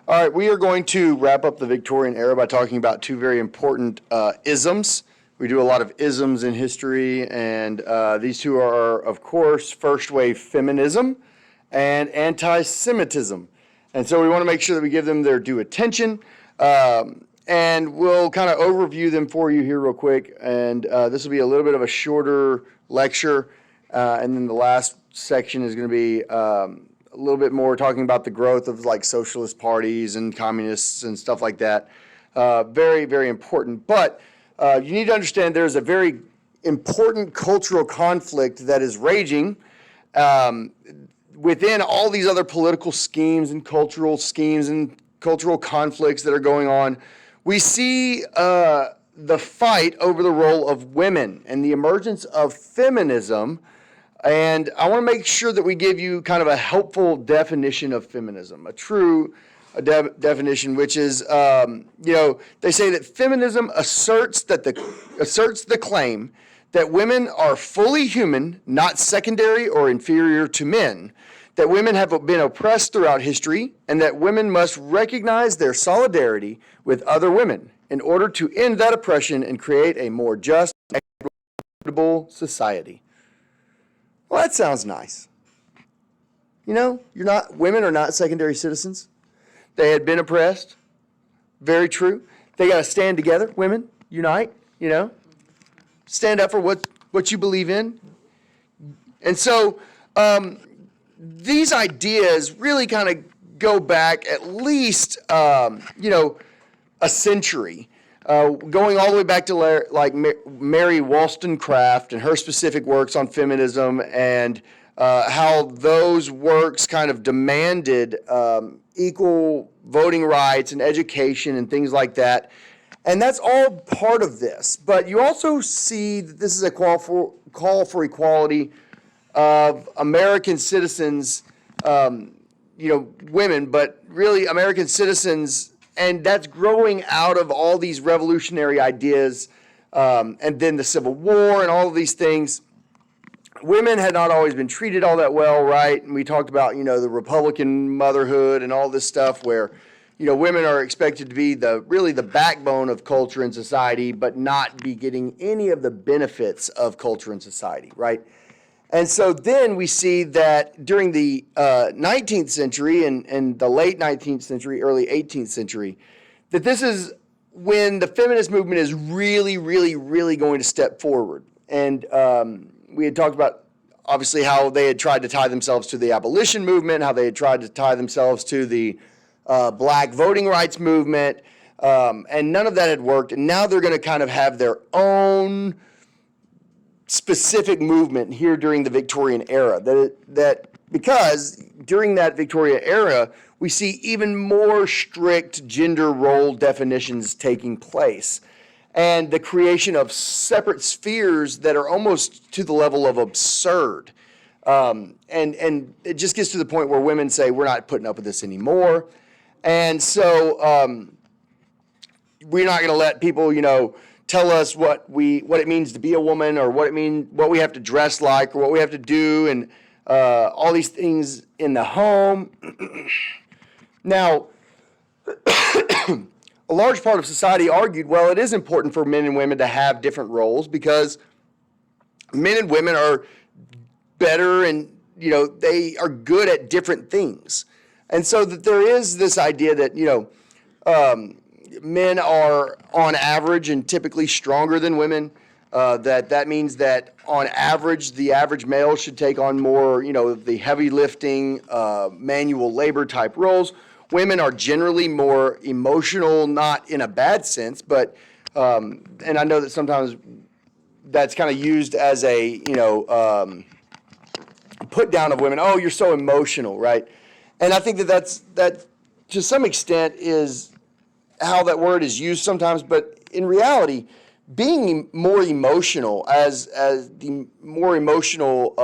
All right, we are going to wrap up the Victorian era by talking about two very important isms. We do a lot of isms in history, and these two are, of course, first wave feminism and anti Semitism. And so we want to make sure that we give them their due attention. And we'll kind of overview them for you here real quick. And this will be a little bit of a shorter lecture. And then the last section is going to be a little bit more talking about the growth of like socialist parties and communists and stuff like that. Very, very important. But you need to understand there's a very important cultural conflict that is raging within all these other political schemes and cultural conflicts that are going on. We see the fight over the role of women and the emergence of feminism. And I want to make sure that we give you kind of a helpful definition of feminism, a true definition, which is, they say that feminism asserts the claim that women are fully human, not secondary or inferior to men, that women have been oppressed throughout history, and that women must recognize their solidarity with other women in order to end that oppression and create a more just and equitable society. Well, that sounds nice. You know, women are not secondary citizens. They had been oppressed. Very true. They got to stand together. Women, unite, stand up for what you believe in. And so these ideas really kind of go back at least, a century. Going all the way back to like Mary Wollstonecraft and her specific works on feminism and how those works kind of demanded equal voting rights and education and things like that. And that's all part of this. But you also see that this is a call for equality of American citizens, women, but really American citizens. And that's growing out of all these revolutionary ideas and then the Civil War and all of these things. Women had not always been treated all that well, right? And we talked about, the Republican motherhood and all this stuff where, women are expected to be the backbone of culture and society, but not be getting any of the benefits of culture and society, right? And so then we see that during the 19th century and the late 19th century, early 18th century, that this is when the feminist movement is really, really, really going to step forward. And we had talked about, obviously, how they had tried to tie themselves to the abolition movement, how they had tried to tie themselves to the black voting rights movement, and none of that had worked. And now they're going to kind of have their own specific movement here during the Victorian era, that because during that Victorian era, we see even more strict gender role definitions taking place and the creation of separate spheres that are almost to the level of absurd. And it just gets to the point where women say, we're not putting up with this anymore. And so we're not going to let people, tell us what it means to be a woman or what we have to dress like or what we have to do and all these things in the home. Now, a large part of society argued, well, it is important for men and women to have different roles because men and women are better and, they are good at different things. And so that there is this idea that, men are on average and typically stronger than women. That means that on average, the average male should take on more, the heavy lifting, manual labor type roles. Women are generally more emotional, not in a bad sense, but, and I know that sometimes that's kind of used as a, put down of women. Oh, you're so emotional, right? And I think that to some extent is how that word is used sometimes, but in reality, being more emotional as the more emotional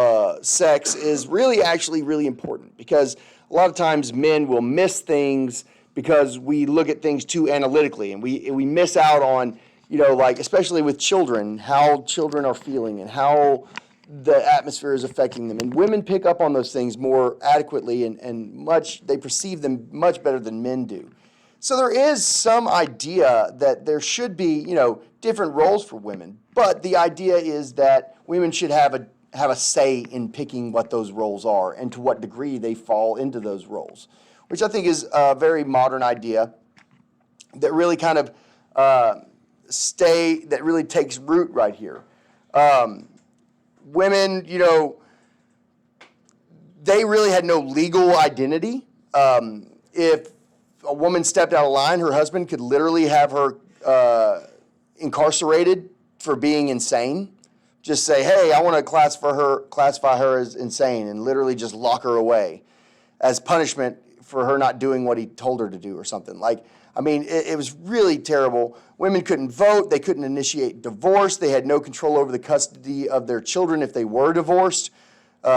sex is really actually really important because a lot of times men will miss things because we look at things too analytically and we miss out on, like especially with children, how children are feeling and how the atmosphere is affecting them. And women pick up on those things more adequately and they perceive them much better than men do. So there is some idea that there should be, different roles for women. But the idea is that women should have a say in picking what those roles are and to what degree they fall into those roles, which I think is a very modern idea that really kind of that really takes root right here. Women, they really had no legal identity. If a woman stepped out of line, her husband could literally have her incarcerated for being insane. Just say, hey, I want to classify her as insane, and literally just lock her away as punishment for her not doing what he told her to do or something. It was really terrible. Women couldn't vote. They couldn't initiate divorce. They had no control over the custody of their children if they were divorced.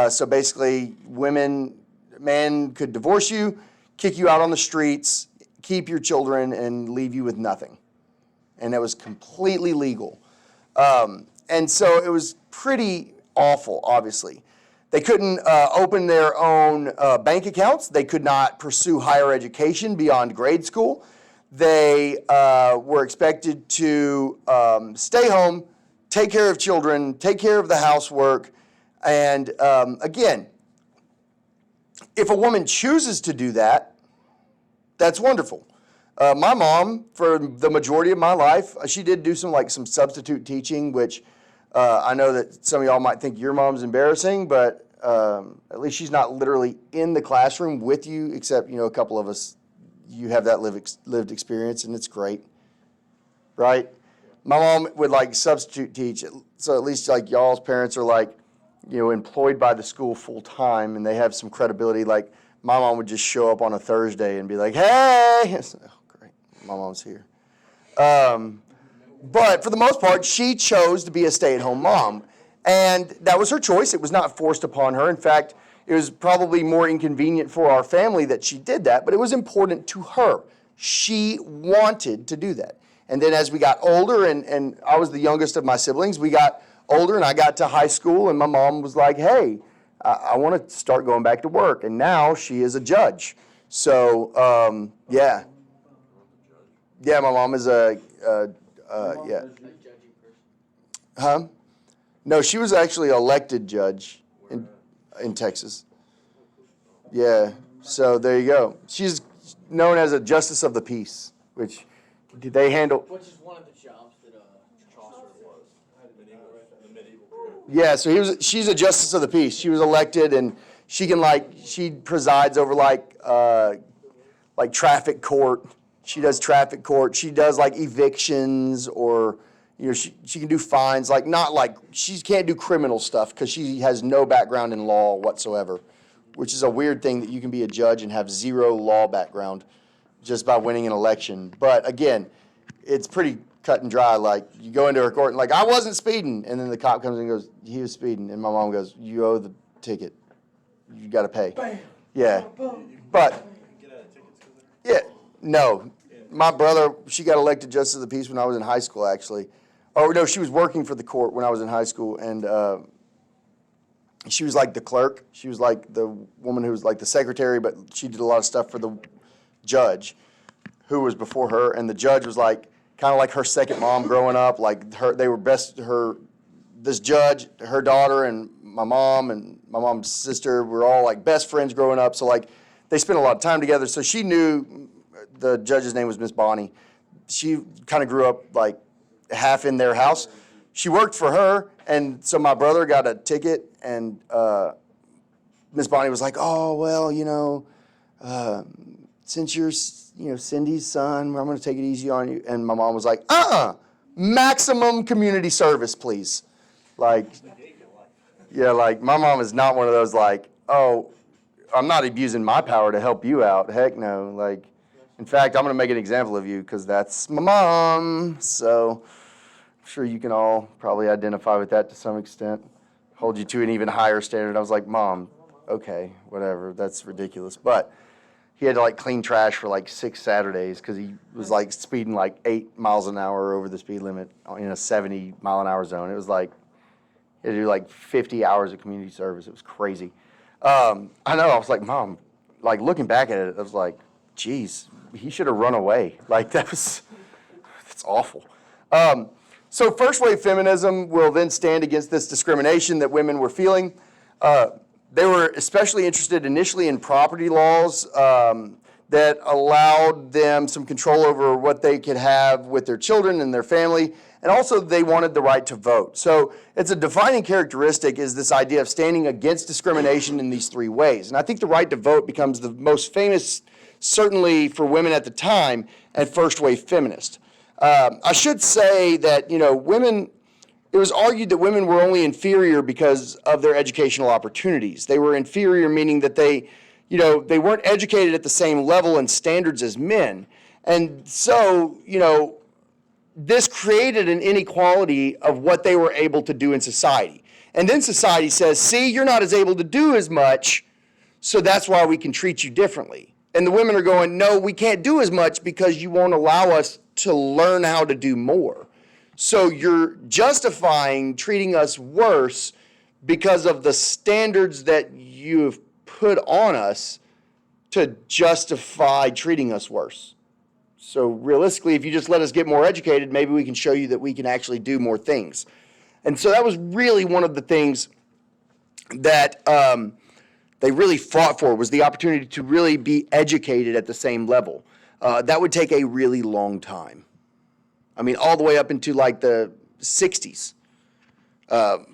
So basically, man could divorce you, kick you out on the streets, keep your children, and leave you with nothing. And that was completely legal. And so it was pretty awful, obviously. They couldn't open their own bank accounts. They could not pursue higher education beyond grade school. They were expected to stay home, take care of children, take care of the housework. And again, if a woman chooses to do that, that's wonderful. My mom, for the majority of my life, she did do some substitute teaching, which I know that some of y'all might think your mom's embarrassing, but at least she's not literally in the classroom with you, except, a couple of us, you have that lived experience, and it's great, right? My mom would substitute teach, so at least y'all's parents are employed by the school full time, and they have some credibility. My mom would just show up on a Thursday and be like, hey, oh, great, my mom's here. But for the most part, she chose to be a stay-at-home mom, and that was her choice. It was not forced upon her. In fact, it was probably more inconvenient for our family that she did that, but it was important to her. She wanted to do that. And then as we got older, and I was the youngest of my siblings, we got older and I got to high school, and my mom was like, hey, I want to start going back to work. And now she is a judge. So, yeah. Yeah, my mom is yeah. Huh? No, she was actually elected judge in Texas. Yeah, so there you go. She's known as a justice of the peace, which they handle. Which is one of the jobs that Chaucer was. The medieval period. Yeah, so she's a justice of the peace. She was elected, and she presides over traffic court. She does traffic court. She does evictions, or she can do fines. She can't do criminal stuff because she has no background in law whatsoever, which is a weird thing that you can be a judge and have zero law background just by winning an election. But again, it's pretty cut and dry. You go into her court and I wasn't speeding, and then the cop comes and goes, he was speeding, and my mom goes, you owe the ticket. You got to pay. Bam. Yeah, but yeah, no. My brother, she got elected justice of the peace when I was in high school, actually. Oh no, she was working for the court when I was in high school, and she was the clerk. She was the woman who was the secretary, but she did a lot of stuff for the judge, who was before her, and the judge was kind of like her second mom growing up. They were this judge, her daughter, and my mom's sister were all best friends growing up. So they spent a lot of time together. So she knew the judge's name was Miss Bonnie. She kind of grew up half in their house. She worked for her, and so my brother got a ticket, and Miss Bonnie was like, oh, well, since you're, Cindy's son, I'm going to take it easy on you. And my mom was like, maximum community service, please. Yeah, my mom is not one of those oh, I'm not abusing my power to help you out. Heck no. In fact, I'm going to make an example of you because that's my mom. So I'm sure you can all probably identify with that to some extent. Hold you to an even higher standard. I was like, Mom, okay, whatever. That's ridiculous. But he had to clean trash for 6 Saturdays because he was speeding 8 miles an hour over the speed limit in a 70 mile an hour zone. It was He had to do like 50 hours of community service. It was crazy. I know, I was like, Mom, like looking back at it, I was like, geez, he should have run away. Like that's awful. So first wave feminism will then stand against this discrimination that women were feeling. They were especially interested initially in property laws that allowed them some control over what they could have with their children and their family. And also they wanted the right to vote. So it's a defining characteristic is this idea of standing against discrimination in these three ways. And I think the right to vote becomes the most famous, certainly for women at the time, and first wave feminist. I should say that, women, it was argued that women were only inferior because of their educational opportunities. They were inferior meaning that they weren't educated at the same level and standards as men. And so, this created an inequality of what they were able to do in society. And then society says, see, you're not as able to do as much, so that's why we can treat you differently. And the women are going, no, we can't do as much because you won't allow us to learn how to do more. So you're justifying treating us worse because of the standards that you've put on us to justify treating us worse. So realistically, if you just let us get more educated, maybe we can show you that we can actually do more things. And so that was really one of the things that they really fought for, was the opportunity to really be educated at the same level. That would take a really long time. I mean, all the way up into like the 60s.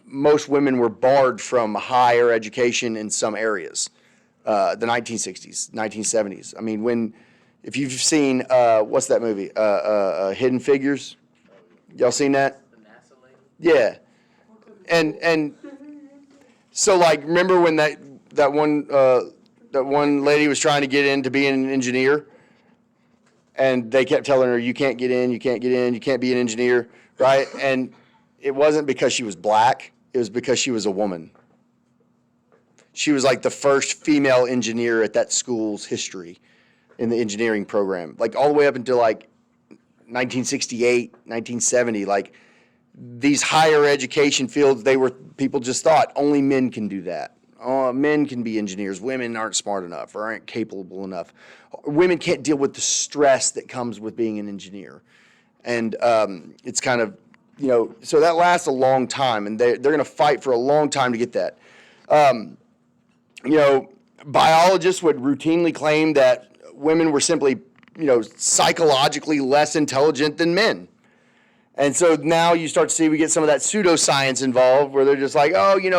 Most women were barred from higher education in some areas. The 1960s, 1970s. I mean, if you've seen, what's that movie? Hidden Figures? Y'all seen that? The NASA lady? Yeah. And so like, remember when that one lady was trying to get in to be an engineer? And they kept telling her, you can't get in, you can't get in, you can't be an engineer, right? And it wasn't because she was black, it was because she was a woman. She was like the first female engineer at that school's history in the engineering program. Like all the way up until like 1968, 1970, like these higher education fields, people just thought only men can do that. Men can be engineers. Women aren't smart enough or aren't capable enough. Women can't deal with the stress that comes with being an engineer. And it's kind of, so that lasts a long time, and they're going to fight for a long time to get that. Biologists would routinely claim that women were simply, psychologically less intelligent than men. And so now you start to see we get some of that pseudoscience involved where they're just like,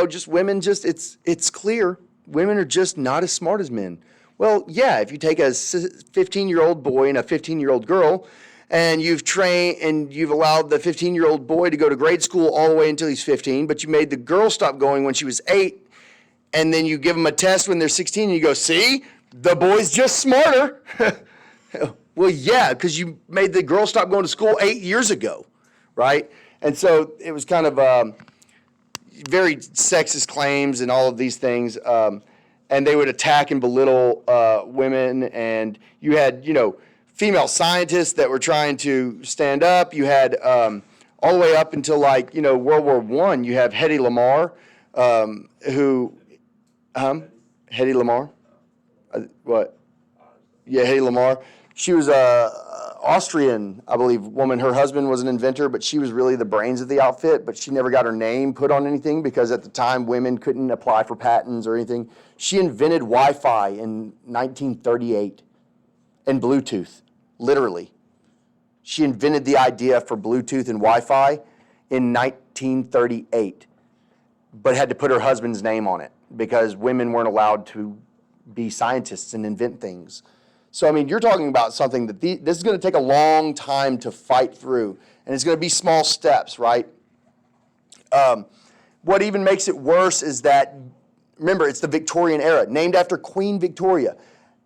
just women, it's clear. Women are just not as smart as men. Well, yeah, if you take a 15-year-old boy and a 15-year-old girl and you've trained and you've allowed the 15-year-old boy to go to grade school all the way until he's 15, but you made the girl stop going when she was 8, and then you give them a test when they're 16 and you go, see, the boy's just smarter. Well, yeah, because you made the girl stop going to school 8 years ago. Right? And so it was kind of very sexist claims and all of these things. And they would attack and belittle women. And you had, female scientists that were trying to stand up. You had all the way up until like, World War I, you have Hedy Lamarr, Hedy Lamarr? What? Yeah, Hedy Lamarr. She was Austrian, I believe, woman. Her husband was an inventor, but she was really the brains of the outfit, but she never got her name put on anything because at the time women couldn't apply for patents or anything. She invented Wi-Fi in 1938 and Bluetooth, literally. She invented the idea for Bluetooth and Wi-Fi in 1938, but had to put her husband's name on it because women weren't allowed to be scientists and invent things. So, I mean, you're talking about something that this is going to take a long time to fight through, and it's going to be small steps, right? What even makes it worse is that, remember, it's the Victorian era, named after Queen Victoria.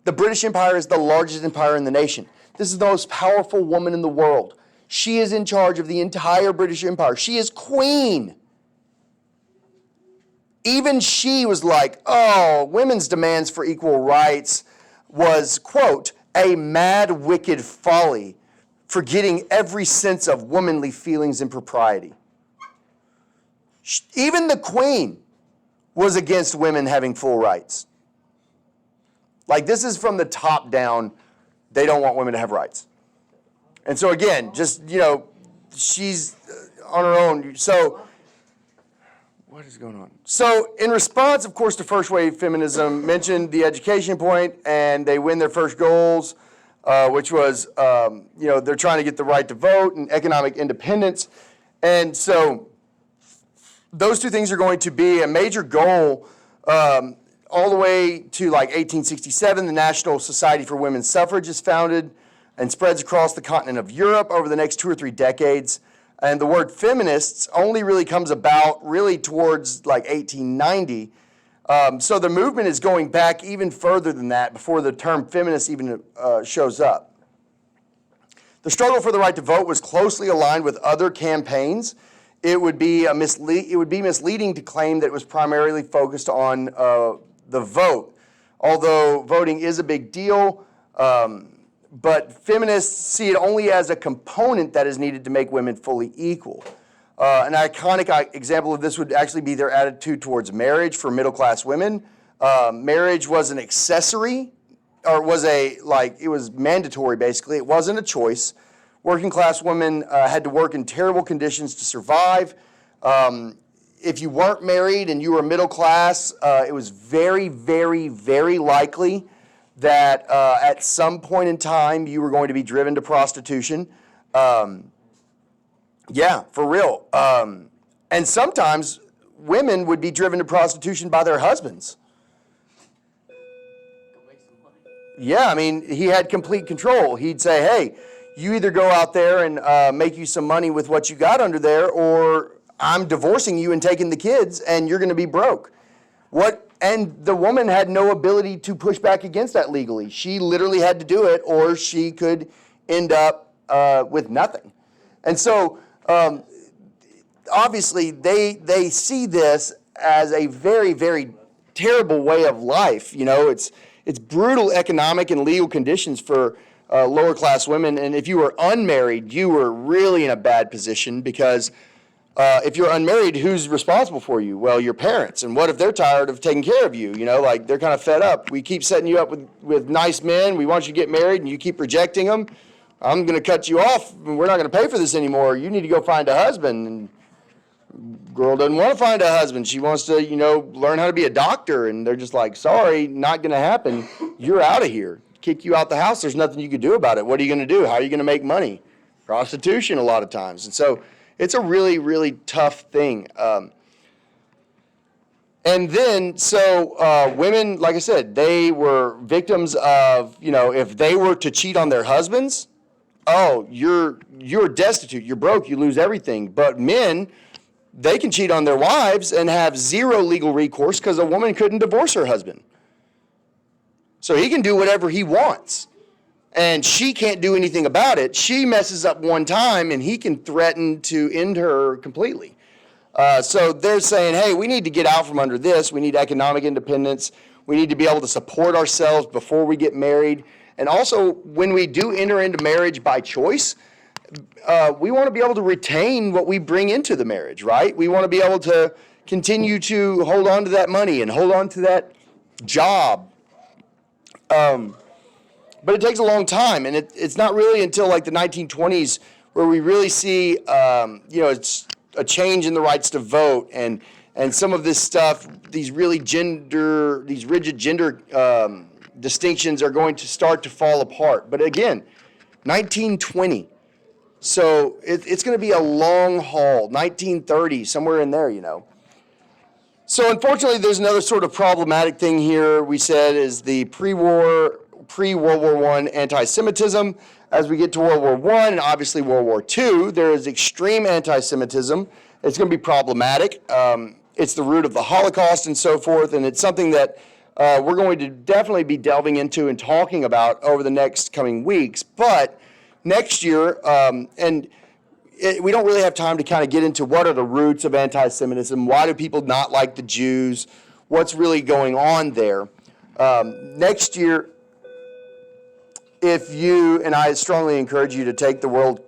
The British Empire is the largest empire in the nation. This is the most powerful woman in the world. She is in charge of the entire British Empire. She is queen. Even she was like, women's demands for equal rights was, quote, a mad, wicked folly, forgetting every sense of womanly feelings and propriety. Even the queen was against women having full rights. Like, this is from the top down. They don't want women to have rights. And so again, just, she's on her own. So what is going on? So in response, of course, to first wave feminism, mentioned the education point, and they win their first goals, which was, they're trying to get the right to vote and economic independence. And so those two things are going to be a major goal all the way to like 1867. The National Society for Women's Suffrage is founded and spreads across the continent of Europe over the next 2 or 3 decades. And the word feminists only really comes about really towards like 1890. So the movement is going back even further than that before the term feminist even shows up. The struggle for the right to vote was closely aligned with other campaigns. It would be misleading to claim that it was primarily focused on the vote, although voting is a big deal. But feminists see it only as a component that is needed to make women fully equal. An iconic example of this would actually be their attitude towards marriage for middle-class women. Marriage was an accessory, or it was mandatory, basically. It wasn't a choice. Working-class women had to work in terrible conditions to survive. If you weren't married and you were middle class, it was very, very, very likely that at some point in time you were going to be driven to prostitution. Yeah, for real. And sometimes women would be driven to prostitution by their husbands. Yeah, I mean, he had complete control. He'd say, hey, you either go out there and make you some money with what you got under there, or I'm divorcing you and taking the kids, and you're going to be broke. And the woman had no ability to push back against that legally. She literally had to do it, or she could end up with nothing. And so, obviously, they see this as a very, very terrible way of life. It's brutal economic and legal conditions for lower class women. And if you were unmarried, you were really in a bad position, because if you're unmarried, who's responsible for you? Well, your parents. And what if they're tired of taking care of you? They're kind of fed up. We keep setting you up with nice men. We want you to get married, and you keep rejecting them. I'm going to cut you off, and we're not going to pay for this anymore. You need to go find a husband. And girl doesn't want to find a husband. She wants to, learn how to be a doctor. And they're just like, sorry, not going to happen. You're out of here. Kick you out the house. There's nothing you can do about it. What are you going to do? How are you going to make money? Prostitution a lot of times. And so it's a really, really tough thing. And then, women, like I said, they were victims of, if they were to cheat on their husbands, you're destitute, you're broke, you lose everything. But men, they can cheat on their wives and have zero legal recourse because a woman couldn't divorce her husband. So he can do whatever he wants. And she can't do anything about it. She messes up one time, and he can threaten to end her completely. So they're saying, hey, we need to get out from under this. We need economic independence. We need to be able to support ourselves before we get married. And also, when we do enter into marriage by choice, we want to be able to retain what we bring into the marriage, right? We want to be able to continue to hold on to that money and hold on to that job. But it takes a long time, and it's not really until like the 1920s where we really see, it's a change in the rights to vote, and some of this stuff, these rigid gender distinctions are going to start to fall apart. But again, 1920, so it's going to be a long haul. 1930, somewhere in there, So unfortunately, there's another sort of problematic thing here. We said is the pre-World War I anti-Semitism. As we get to World War I and obviously World War II, there is extreme anti-Semitism. It's going to be problematic. It's the root of the Holocaust and so forth, and it's something that we're going to definitely be delving into and talking about over the next coming weeks. But next year, we don't really have time to kind of get into what are the roots of anti-Semitism, why do people not like the Jews, what's really going on there. Next year, and I strongly encourage you to take the World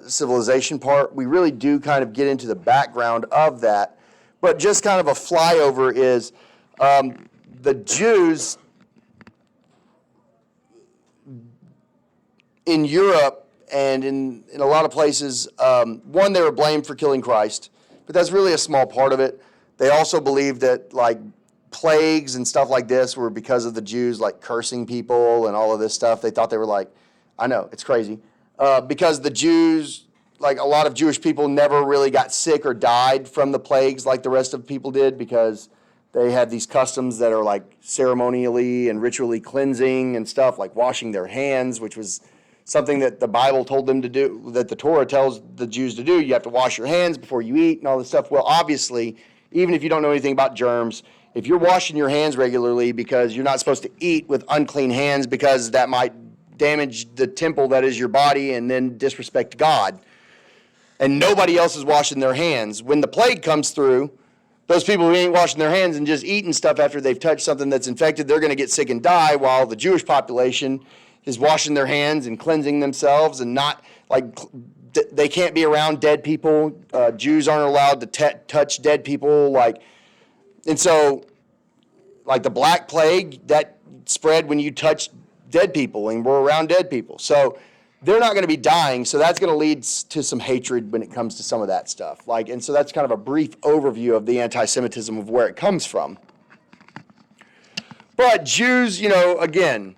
civilization part, we really do kind of get into the background of that. But just kind of a flyover is the Jews in Europe and in a lot of places, one, they were blamed for killing Christ, but that's really a small part of it. They also believed that like plagues and stuff like this were because of the Jews like cursing people and all of this stuff. They thought they were like, I know, it's crazy. Because the Jews, like a lot of Jewish people never really got sick or died from the plagues like the rest of people did, because they had these customs that are like ceremonially and ritually cleansing and stuff, like washing their hands, which was something that the Bible told them to do, that the Torah tells the Jews to do. You have to wash your hands before you eat and all this stuff. Well, obviously, even if you don't know anything about germs, if you're washing your hands regularly because you're not supposed to eat with unclean hands because that might damage the temple that is your body and then disrespect God, and nobody else is washing their hands, when the plague comes through, those people who ain't washing their hands and just eating stuff after they've touched something that's infected, they're going to get sick and die, while the Jewish population is washing their hands and cleansing themselves and not, like, they can't be around dead people. Jews aren't allowed to touch dead people, like, and so, like the Black Plague, that spread when you touched dead people and were around dead people. So they're not going to be dying, so that's going to lead to some hatred when it comes to some of that stuff. Like, and so that's kind of a brief overview of the anti-Semitism of where it comes from. But Jews, you know, again,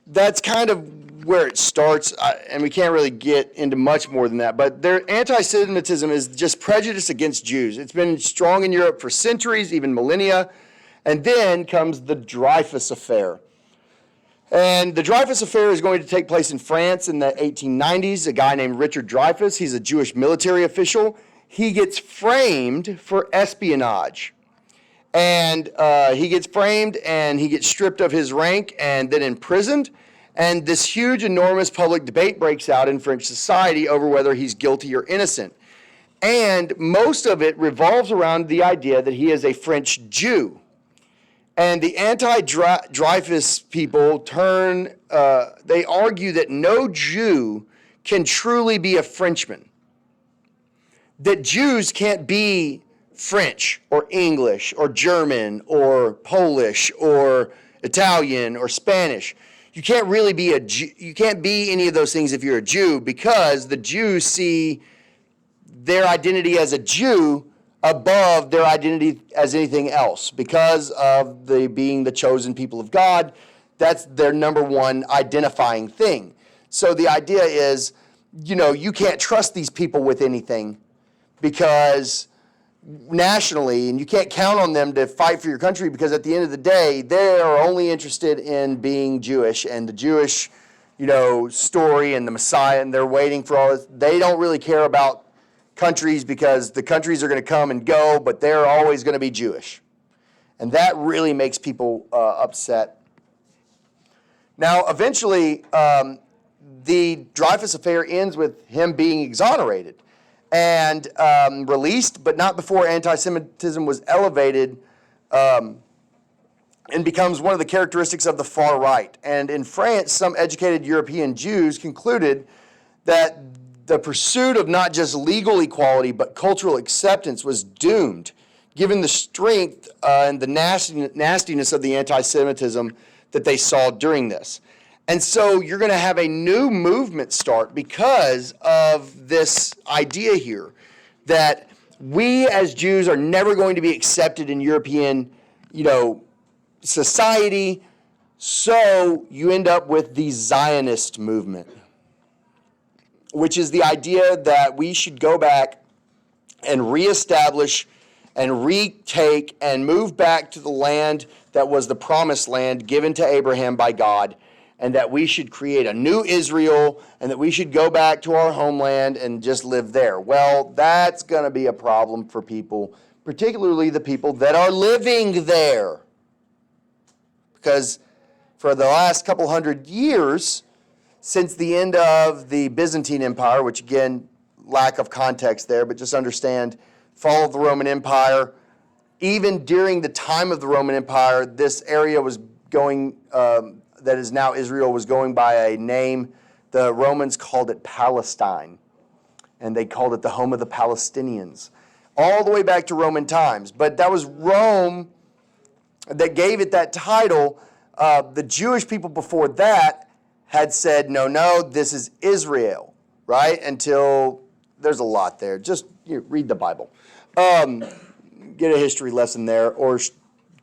that's kind of where it starts, and we can't really get into much more than that. But their anti-Semitism is just prejudice against Jews. It's been strong in Europe for centuries, even millennia. And then comes the Dreyfus Affair. And the Dreyfus Affair is going to take place in France in the 1890s. A guy named Richard Dreyfus, he's a Jewish military official. He gets framed for espionage. And he gets framed and he gets stripped of his rank and then imprisoned. And this huge, enormous public debate breaks out in French society over whether he's guilty or innocent. And most of it revolves around the idea that he is a French Jew. And the anti-Dreyfus people they argue that no Jew can truly be a Frenchman. That Jews can't be French or English or German or Polish or Italian or Spanish. You can't really be a Jew. You can't be any of those things if you're a Jew, because the Jews see their identity as a Jew above their identity as anything else, because of being the chosen people of God. That's their number one identifying thing. So the idea is, you know, you can't trust these people with anything, because nationally, and you can't count on them to fight for your country, because at the end of the day, they are only interested in being Jewish and the Jewish, you know, story and the Messiah, and they're waiting for all this. They don't really care about countries, because the countries are going to come and go, but they're always going to be Jewish. And that really makes people upset. Now, eventually, the Dreyfus Affair ends with him being exonerated and released, but not before anti-Semitism was elevated and becomes one of the characteristics of the far right. And in France, some educated European Jews concluded that the pursuit of not just legal equality, but cultural acceptance was doomed, given the strength and the nastiness of the anti-Semitism that they saw during this. And so you're going to have a new movement start because of this idea here that we as Jews are never going to be accepted in European, you know, society. So you end up with the Zionist movement, which is the idea that we should go back and reestablish and retake and move back to the land that was the promised land given to Abraham by God, and that we should create a new Israel, and that we should go back to our homeland and just live there. Well, that's going to be a problem for people, particularly the people that are living there. Because for the last couple hundred years, since the end of the Byzantine Empire, which again, lack of context there, but just understand, fall of the Roman Empire, even during the time of the Roman Empire, this area was going, that is now Israel, was going by a name The Romans called it Palestine, and they called it the home of the Palestinians, all the way back to Roman times. But that was Rome that gave it that title. The Jewish people before that had said, no, this is Israel, right? Until there's a lot there. Just read the Bible. Get a history lesson there, or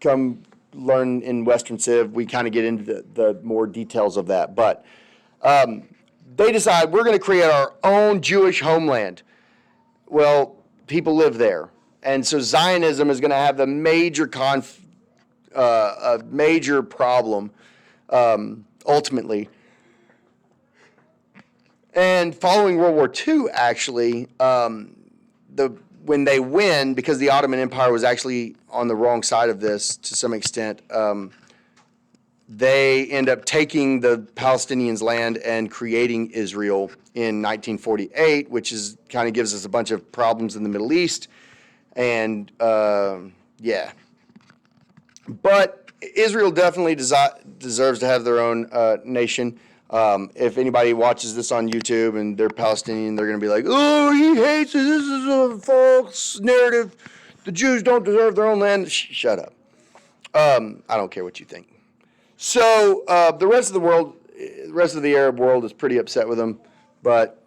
come learn in Western Civ. We kind of get into the more details of that. But they decide we're going to create our own Jewish homeland. Well, people live there. And so Zionism is going to have the major a major problem ultimately. And following World War II, actually, when they win, because the Ottoman Empire was actually on the wrong side of this to some extent, they end up taking the Palestinians' land and creating Israel in 1948, which is kind of gives us a bunch of problems in the Middle East. And yeah. But Israel definitely deserves to have their own nation. If anybody watches this on YouTube and they're Palestinian, they're going to be like, oh, he hates it. This is a false narrative. The Jews don't deserve their own land. Shut up. I don't care what you think. So the rest of the world, the rest of the Arab world is pretty upset with them. But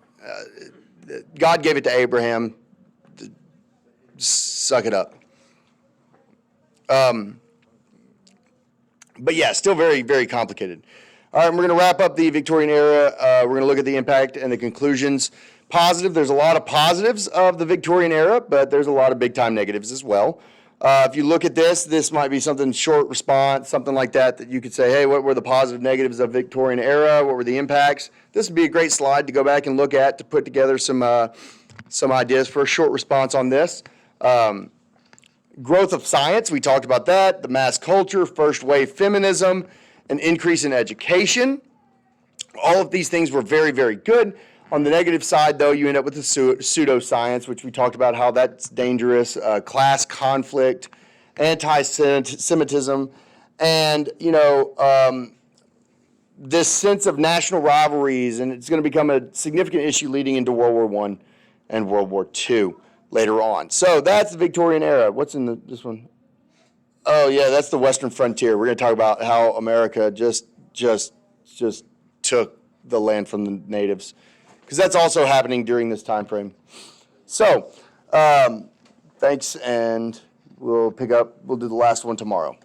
God gave it to Abraham. Suck it up. But yeah, still very, very complicated. All right, we're going to wrap up the Victorian era. We're going to look at the impact and the conclusions. Positive, there's a lot of positives of the Victorian era, but there's a lot of big-time negatives as well. If you look at this might be something short response, something like that you could say, hey, what were the positive negatives of Victorian era? What were the impacts? This would be a great slide to go back and look at to put together some ideas for a short response on this. Growth of science, we talked about that. The mass culture, first wave feminism, an increase in education. All of these things were very, very good. On the negative side, though, you end up with the pseudoscience, which we talked about how that's dangerous, class conflict, anti-Semitism, and, this sense of national rivalries, and it's going to become a significant issue leading into World War I and World War II later on. So that's the Victorian era. What's in this one? Oh, yeah, that's the Western frontier. We're going to talk about how America just took the land from the natives, because that's also happening during this time frame. So thanks, and we'll do the last one tomorrow.